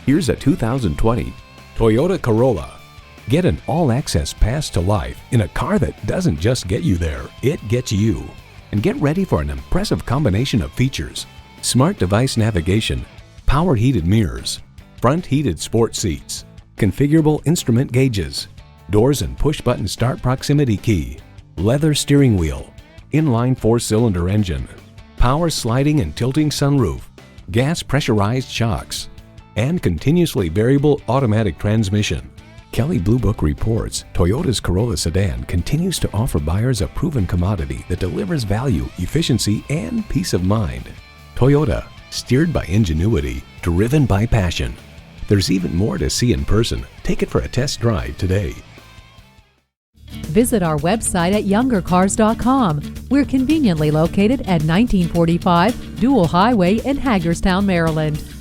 Here's a 2020 Toyota Corolla. Get an all-access pass to life in a car that doesn't just get you there, it gets you. And get ready for an impressive combination of features: smart device navigation, power heated mirrors, front heated sport seats, configurable instrument gauges, doors and push-button start proximity key, leather steering wheel, inline 4-cylinder engine, power sliding and tilting sunroof, gas pressurized shocks, and continuously variable automatic transmission. Kelley Blue Book reports Toyota's Corolla sedan continues to offer buyers a proven commodity that delivers value, efficiency, and peace of mind. Toyota, steered by ingenuity, driven by passion. There's even more to see in person. Take it for a test drive today. Visit our website at youngercars.com. We're conveniently located at 1945 Dual Highway in Hagerstown, Maryland.